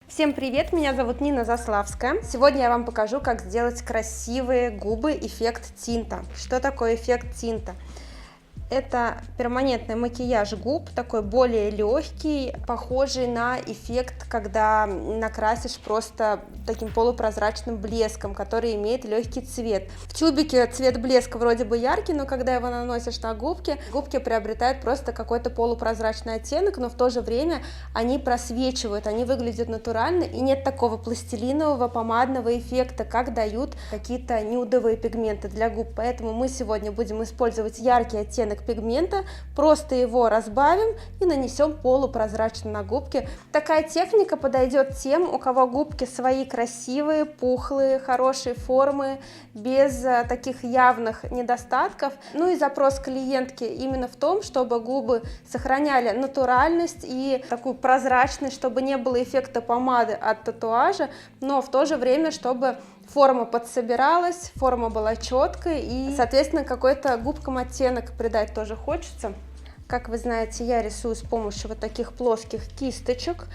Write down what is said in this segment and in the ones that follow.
Всем привет, меня зовут Нина Заславская. Сегодня я вам покажу, как сделать красивые губы эффект тинта. Что такое эффект тинта? Это перманентный макияж губ, такой более легкий, похожий на эффект, когда накрасишь просто таким полупрозрачным блеском, который имеет легкий цвет. В тюбике цвет блеска вроде бы яркий, но когда его наносишь на губки, губки приобретают просто какой-то полупрозрачный оттенок, но в то же время они просвечивают, они выглядят натурально, и нет такого пластилинового помадного эффекта, как дают какие-то нюдовые пигменты для губ. Поэтому мы сегодня будем использовать яркий оттенок пигмента, просто его разбавим и нанесем полупрозрачно на губки. Такая техника подойдет тем, у кого губки свои красивые, пухлые, хорошей формы, без таких явных недостатков. Ну и запрос клиентки именно в том, чтобы губы сохраняли натуральность и такую прозрачность, чтобы не было эффекта помады от татуажа, но в то же время, чтобы форма подсобиралась, форма была четкой и, соответственно, какой-то губкам оттенок придать тоже хочется. Как вы знаете, я рисую с помощью вот таких плоских кисточек.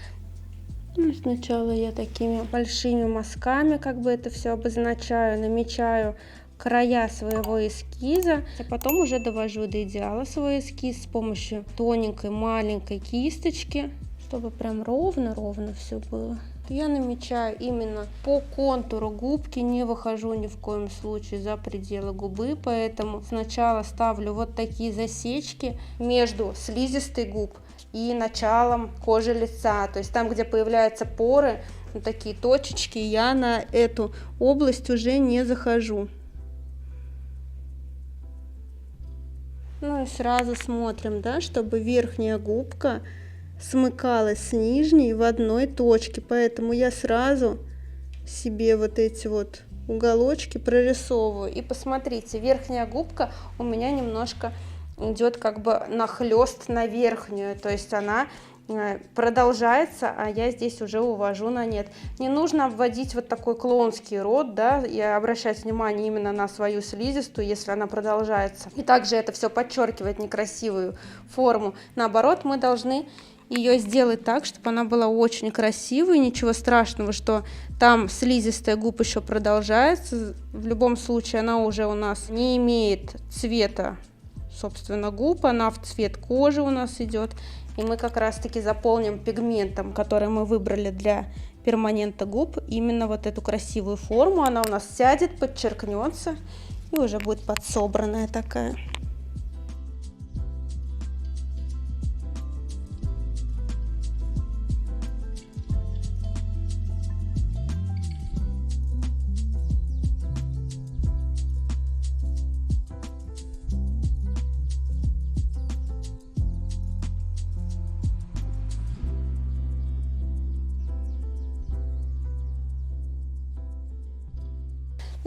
Сначала я такими большими мазками как бы это все обозначаю, намечаю края своего эскиза, а потом уже довожу до идеала свой эскиз с помощью тоненькой маленькой кисточки, чтобы прям ровно-ровно все было. Я намечаю именно по контуру губки, не выхожу ни в коем случае за пределы губы, поэтому сначала ставлю вот такие засечки между слизистой губ и началом кожи лица, то есть там, где появляются поры, вот такие точечки, я на эту область уже не захожу. Ну и сразу смотрим, да, чтобы верхняя губка смыкалась с нижней в одной точке, поэтому я сразу себе вот эти вот уголочки прорисовываю. И посмотрите, верхняя губка у меня немножко идет как бы нахлест на верхнюю, то есть она продолжается, а я здесь уже увожу на нет. Не нужно обводить вот такой клоунский рот, да, и обращать внимание именно на свою слизистую, если она продолжается. И также это все подчеркивает некрасивую форму. Наоборот, мы должны ее сделать так, чтобы она была очень красивой, ничего страшного, что там слизистая губ еще продолжается. В любом случае она уже у нас не имеет цвета, собственно, губ, она в цвет кожи у нас идет. И мы как раз таки заполним пигментом, который мы выбрали для перманента губ, именно вот эту красивую форму. Она у нас сядет, подчеркнется и уже будет подсобранная такая.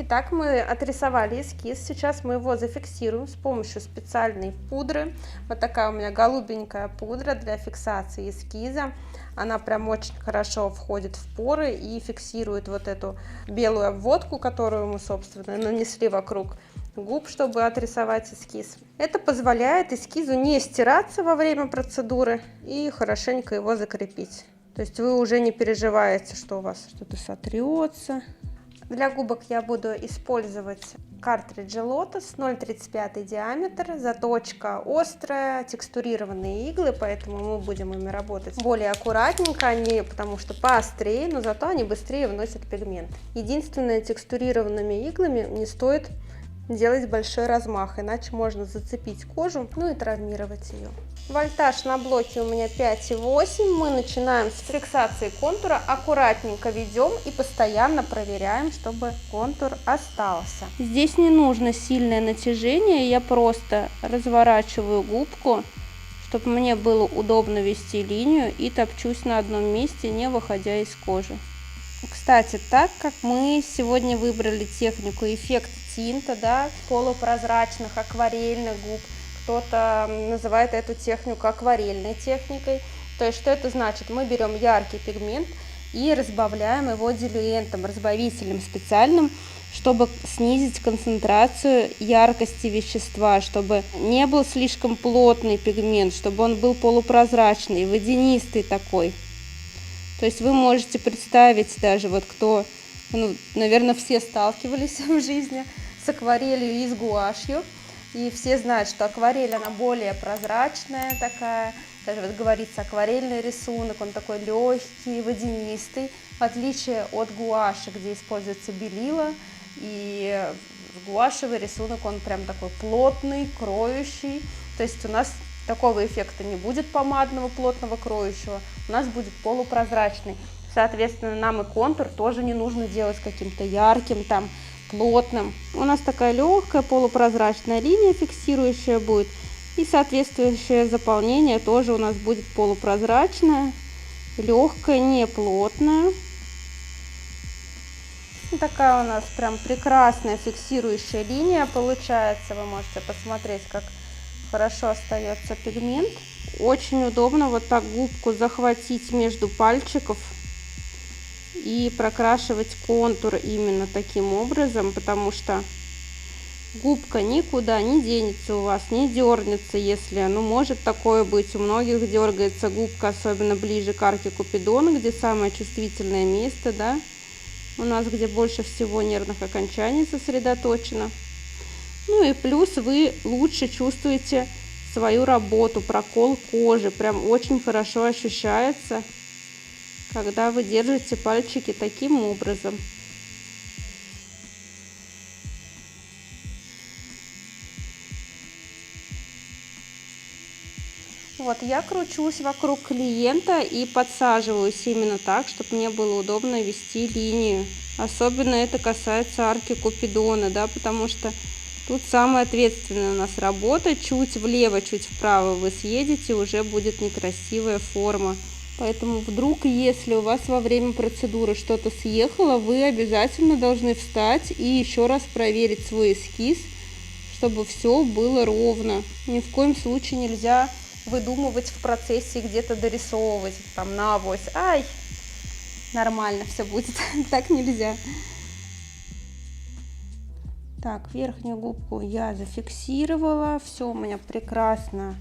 Итак, мы отрисовали эскиз, сейчас мы его зафиксируем с помощью специальной пудры. Вот такая у меня голубенькая пудра для фиксации эскиза. Она прям очень хорошо входит в поры и фиксирует вот эту белую обводку, которую мы, собственно, нанесли вокруг губ, чтобы отрисовать эскиз. Это позволяет эскизу не стираться во время процедуры и хорошенько его закрепить. То есть вы уже не переживаете, что у вас что-то сотрется. Для губок я буду использовать картриджи Lotus 0,35 диаметр, заточка острая, текстурированные иглы, поэтому мы будем ими работать более аккуратненько, они потому что поострее, но зато они быстрее вносят пигмент. Единственное, текстурированными иглами не стоит делать большой размах, иначе можно зацепить кожу, ну и травмировать ее. Вольтаж на блоке у меня 5,8. Мы начинаем с фиксации контура, аккуратненько ведем и постоянно проверяем, чтобы контур остался. Здесь не нужно сильное натяжение, я просто разворачиваю губку, чтобы мне было удобно вести линию, и топчусь на одном месте, не выходя из кожи. Кстати, так как мы сегодня выбрали технику эффект тинта, да, полупрозрачных акварельных губ, кто-то называет эту технику акварельной техникой. То есть, что это значит? Мы берем яркий пигмент и разбавляем его дилуентом, разбавителем специальным, чтобы снизить концентрацию яркости вещества, чтобы не был слишком плотный пигмент, чтобы он был полупрозрачный, водянистый такой. То есть вы можете представить даже, вот кто, ну, наверное, все сталкивались в жизни с акварелью и с гуашью. И все знают, что акварель, она более прозрачная такая. Даже вот говорится, акварельный рисунок, он такой легкий, водянистый. В отличие от гуаши, где используется белила. И гуашевый рисунок, он прям такой плотный, кроющий. То есть у нас такого эффекта не будет помадного, плотного, кроющего. У нас будет полупрозрачный. Соответственно, нам и контур тоже не нужно делать каким-то ярким, там, плотным. У нас такая легкая полупрозрачная линия фиксирующая будет. И соответствующее заполнение тоже у нас будет полупрозрачное, легкое, не плотное. И такая у нас прям прекрасная фиксирующая линия получается. Вы можете посмотреть, как хорошо остается пигмент. Очень удобно вот так губку захватить между пальчиков и прокрашивать контур именно таким образом, потому что губка никуда не денется у вас, не дернется, если, ну, может такое быть, у многих дергается губка, особенно ближе к арке Купидона, где самое чувствительное место, да, у нас, где больше всего нервных окончаний сосредоточено. Ну и плюс вы лучше чувствуете свою работу, прокол кожи, прям очень хорошо ощущается, когда вы держите пальчики таким образом. Вот, я кручусь вокруг клиента и подсаживаюсь именно так, чтобы мне было удобно вести линию. Особенно это касается арки Купидона, да, потому что тут самая ответственная у нас работа. Чуть влево, чуть вправо вы съедете, уже будет некрасивая форма. Поэтому вдруг, если у вас во время процедуры что-то съехало, вы обязательно должны встать и еще раз проверить свой эскиз, чтобы все было ровно. Ни в коем случае нельзя выдумывать в процессе, где-то дорисовывать, там, на авось. Ай, нормально все будет. Так нельзя. Так, верхнюю губку я зафиксировала. Все у меня прекрасно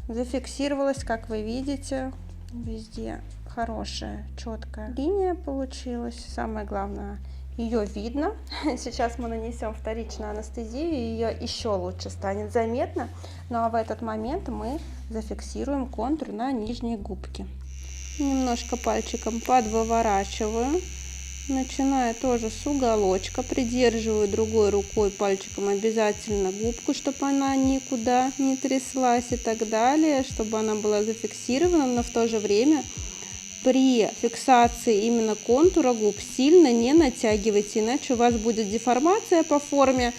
зафиксировалось, как вы видите. Везде хорошая, четкая линия получилась. Самое главное, ее видно. Сейчас мы нанесем вторичную анестезию, и ее еще лучше станет заметно. Ну а в этот момент мы зафиксируем контур на нижней губке. Немножко пальчиком подворачиваю. Начинаю тоже с уголочка, придерживаю другой рукой пальчиком обязательно губку, чтобы она никуда не тряслась и так далее, чтобы она была зафиксирована, но в то же время при фиксации именно контура губ сильно не натягивайте, иначе у вас будет деформация по форме.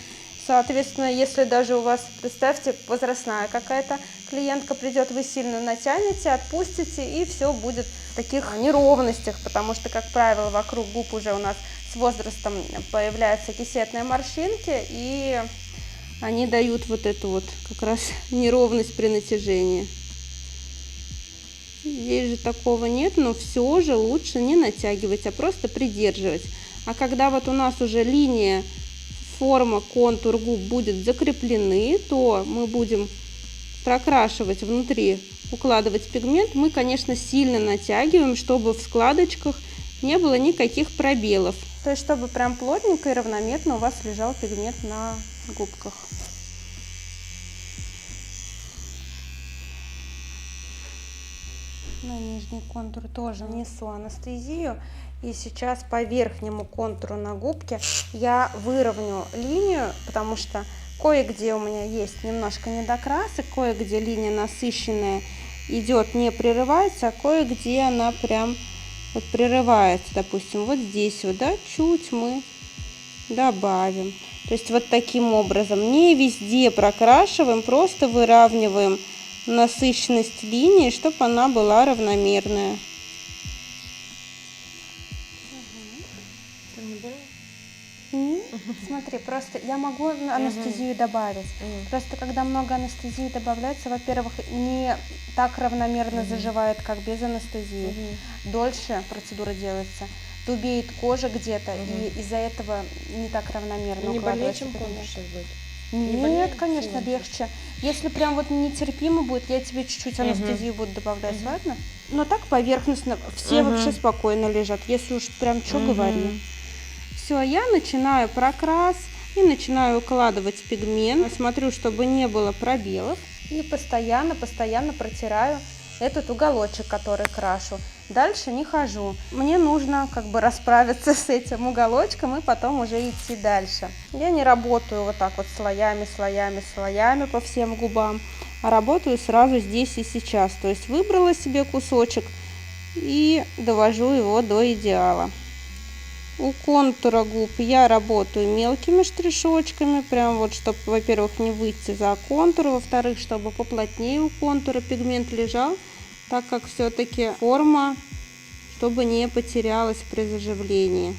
Соответственно, если даже у вас, представьте, возрастная какая-то клиентка придет, вы сильно натянете, отпустите, и все будет в таких неровностях, потому что, как правило, вокруг губ уже у нас с возрастом появляются кисетные морщинки, и они дают вот эту вот как раз неровность при натяжении. Здесь же такого нет, но все же лучше не натягивать, а просто придерживать. А когда вот у нас уже линия, форма, контур губ будет закреплены, то мы будем прокрашивать внутри, укладывать пигмент. Мы, конечно, сильно натягиваем, чтобы в складочках не было никаких пробелов. То есть, чтобы прям плотненько и равномерно у вас лежал пигмент на губках. На нижний контур тоже несу анестезию. И сейчас по верхнему контуру на губке я выровню линию, потому что кое-где у меня есть немножко недокрасок, кое-где линия насыщенная идет, не прерывается, а кое-где она прям вот прерывается. Допустим, вот здесь вот, да, чуть мы добавим. То есть вот таким образом. Не везде прокрашиваем, просто выравниваем насыщенность линии, чтобы она была равномерная. Смотри, просто я могу анестезию добавить. Просто когда много анестезии добавляется, во-первых, не так равномерно заживает, как без анестезии. Дольше процедура делается. Дубеет кожа где-то, и из-за этого не так равномерно не укладывается. более чем контур сейчас будет. Нет, конечно, легче. Если прям вот нетерпимо будет, я тебе чуть-чуть анестезию буду добавлять, ладно? Но так поверхностно все вообще спокойно лежат, если уж прям что говори. Все, я начинаю прокрас и начинаю укладывать пигмент. Смотрю, чтобы не было пробелов. И постоянно протираю этот уголочек, который крашу. Дальше не хожу. Мне нужно как бы расправиться с этим уголочком и потом уже идти дальше. Я не работаю вот так вот слоями по всем губам, а работаю сразу здесь и сейчас. То есть выбрала себе кусочек и довожу его до идеала. У контура губ я работаю мелкими штришочками, прям вот, чтобы, во-первых, не выйти за контур, во-вторых, чтобы поплотнее у контура пигмент лежал, так как все-таки форма, чтобы не потерялась при заживлении.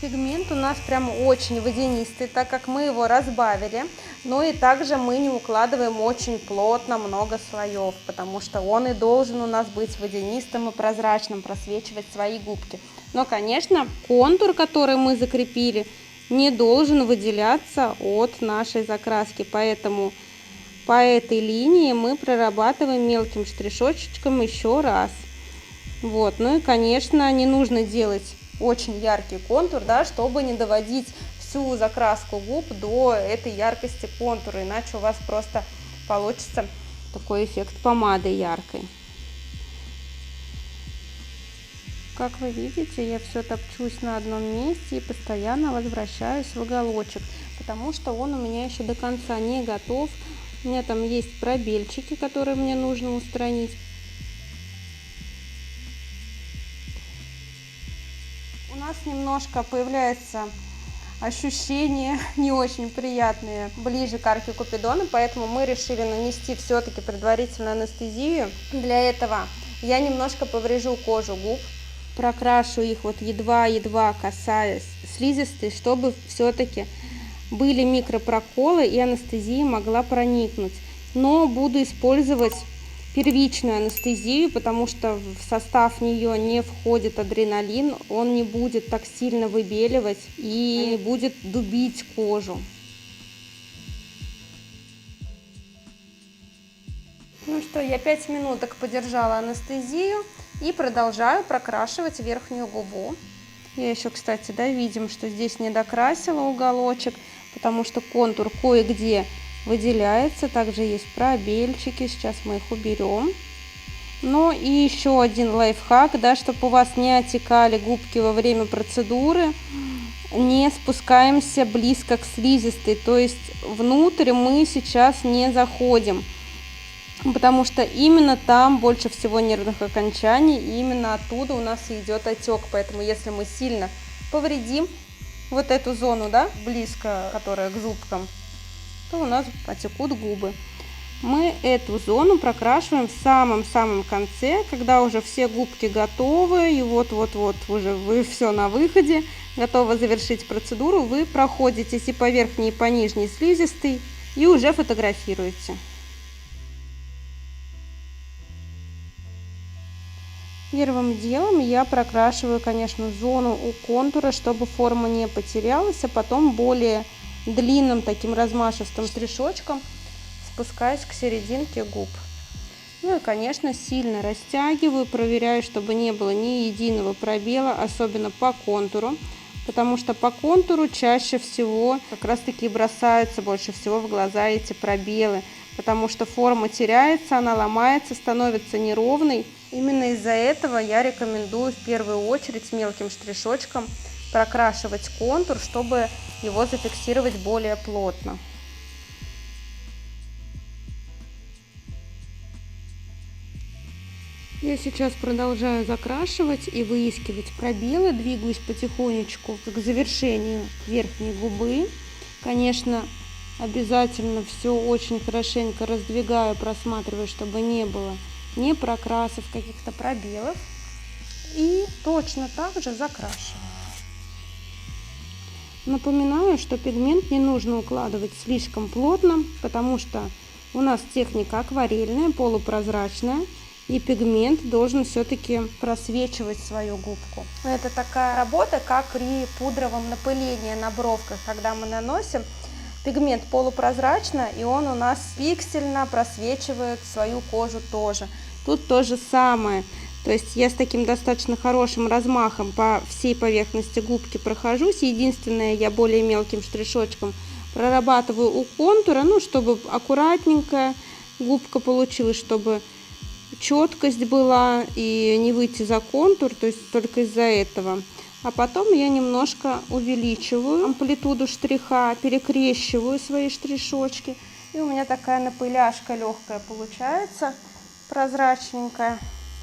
Пигмент у нас прям очень водянистый, так как мы его разбавили, но и также мы не укладываем очень плотно много слоев, потому что он и должен у нас быть водянистым и прозрачным, просвечивать свои губки. Но, конечно, контур, который мы закрепили, не должен выделяться от нашей закраски, поэтому по этой линии мы прорабатываем мелким штришочком еще раз. Вот, ну и, конечно, не нужно делать очень яркий контур, да, чтобы не доводить всю закраску губ до этой яркости контура, иначе у вас просто получится такой эффект помады яркой. Как вы видите, я все топчусь на одном месте и постоянно возвращаюсь в уголочек, потому что он у меня еще до конца не готов. У меня там есть пробельчики, которые мне нужно устранить. У нас немножко появляется ощущение не очень приятные ближе к арке Купидона, поэтому мы решили нанести все-таки предварительно анестезию. Для этого я немножко поврежу кожу губ, прокрашу их вот едва-едва касаясь слизистой, чтобы все-таки были микропроколы и анестезия могла проникнуть. Но буду использовать первичную анестезию, потому что в состав нее не входит адреналин, он не будет так сильно выбеливать и не будет дубить кожу. Ну что, я 5 минуток подержала анестезию и продолжаю прокрашивать верхнюю губу. Я еще, кстати, да, видим, что здесь не докрасила уголочек, потому что контур кое-где выделяется, также есть пробельчики, сейчас мы их уберем. Ну и еще один лайфхак, да, чтобы у вас не отекали губки во время процедуры, не спускаемся близко к слизистой, то есть внутрь мы сейчас не заходим, потому что именно там больше всего нервных окончаний, и именно оттуда у нас и идет отек, поэтому если мы сильно повредим вот эту зону, да, близко, которая к зубкам, то у нас потекут губы. Мы эту зону прокрашиваем в самом-самом конце, когда уже все губки готовы, и вот-вот-вот уже вы все на выходе, готовы завершить процедуру, вы проходитесь и по верхней, и по нижней слизистой, и уже фотографируете. Первым делом я прокрашиваю, конечно, зону у контура, чтобы форма не потерялась, а потом более длинным таким размашистым штришочком спускаюсь к серединке губ. Ну и, конечно, сильно растягиваю, проверяю, чтобы не было ни единого пробела, особенно по контуру, потому что по контуру чаще всего как раз таки бросаются больше всего в глаза эти пробелы, потому что форма теряется, она ломается, становится неровной. Именно из-за этого я рекомендую в первую очередь мелким штришочком прокрашивать контур, чтобы его зафиксировать более плотно. Я сейчас продолжаю закрашивать и выискивать пробелы, двигаюсь потихонечку к завершению верхней губы. Конечно, обязательно все очень хорошенько раздвигаю, просматриваю, чтобы не было ни прокрасов, каких-то пробелов. И точно так же закрашиваю. Напоминаю, что пигмент не нужно укладывать слишком плотно, потому что У нас техника акварельная, полупрозрачная, и пигмент должен все-таки просвечивать свою губку. Это такая работа, как при пудровом напылении на бровках, когда мы наносим. Пигмент полупрозрачно, и он у нас пиксельно просвечивает свою кожу тоже. Тут то же самое. То есть я с таким достаточно хорошим размахом по всей поверхности губки прохожусь. Единственное, я более мелким штришочком прорабатываю у контура, ну, чтобы аккуратненькая губка получилась, чтобы четкость была и не выйти за контур, то есть только из-за этого. А потом я немножко увеличиваю амплитуду штриха, перекрещиваю свои штришочки. И у меня такая напыляшка легкая получается, прозрачненькая.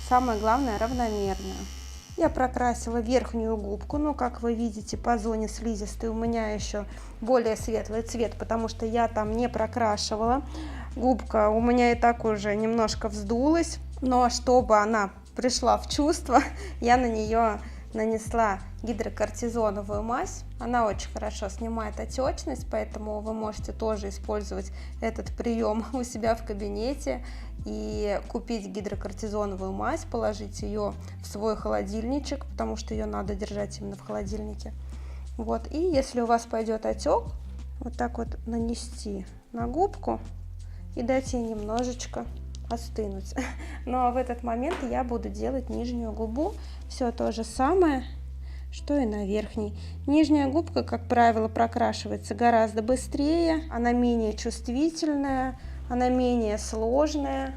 Самое главное, равномерная. Я прокрасила верхнюю губку, но, как вы видите, по зоне слизистой у меня еще более светлый цвет, потому что я там не прокрашивала. Губка у меня и так уже немножко вздулась, но чтобы она пришла в чувство, я на нее нанесла гидрокортизоновую мазь. Она очень хорошо снимает отечность, поэтому вы можете тоже использовать этот прием у себя в кабинете и купить гидрокортизоновую мазь, положить ее в свой холодильничек, потому что ее надо держать именно в холодильнике. Вот, и если у вас пойдет отек, вот так вот нанести на губку и дать ей немножечко остынуть. Ну а в этот момент я буду делать нижнюю губу. Все то же самое, что и на верхней. Нижняя губка, как правило, прокрашивается гораздо быстрее. Она менее чувствительная, она менее сложная.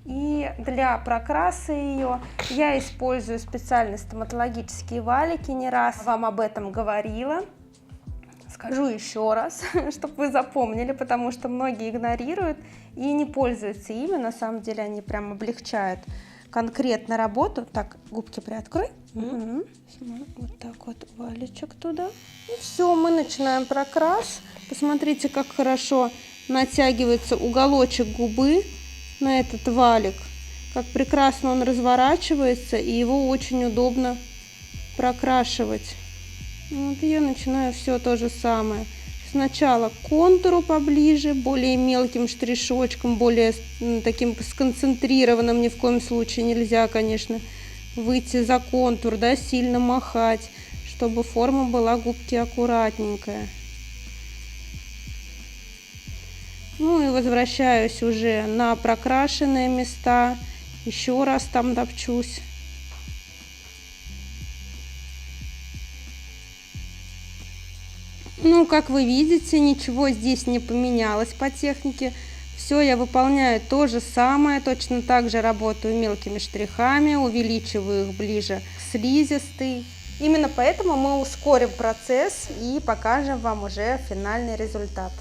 И для прокраса ее я использую специальные стоматологические валики. Не раз вам об этом говорила. Скажу еще раз, чтобы вы запомнили, потому что многие игнорируют и не пользуются ими. На самом деле они прям облегчают конкретно работу. Так, губки приоткрой. Вот так вот валичек туда. И все, мы начинаем прокрас. Посмотрите, как хорошо натягивается уголочек губы на этот валик. Как прекрасно он разворачивается, и его очень удобно прокрашивать. Вот я начинаю все то же самое. Сначала к контуру поближе, более мелким штришочком, более таким сконцентрированным. Ни в коем случае нельзя, конечно, выйти за контур, да, сильно махать, чтобы форма была губки аккуратненькая. Ну и возвращаюсь уже на прокрашенные места. Еще раз там топчусь. Ну, как вы видите, ничего здесь не поменялось по технике. Все я выполняю то же самое, точно так же работаю мелкими штрихами, увеличиваю их ближе к слизистой. Именно поэтому мы ускорим процесс и покажем вам уже финальный результат.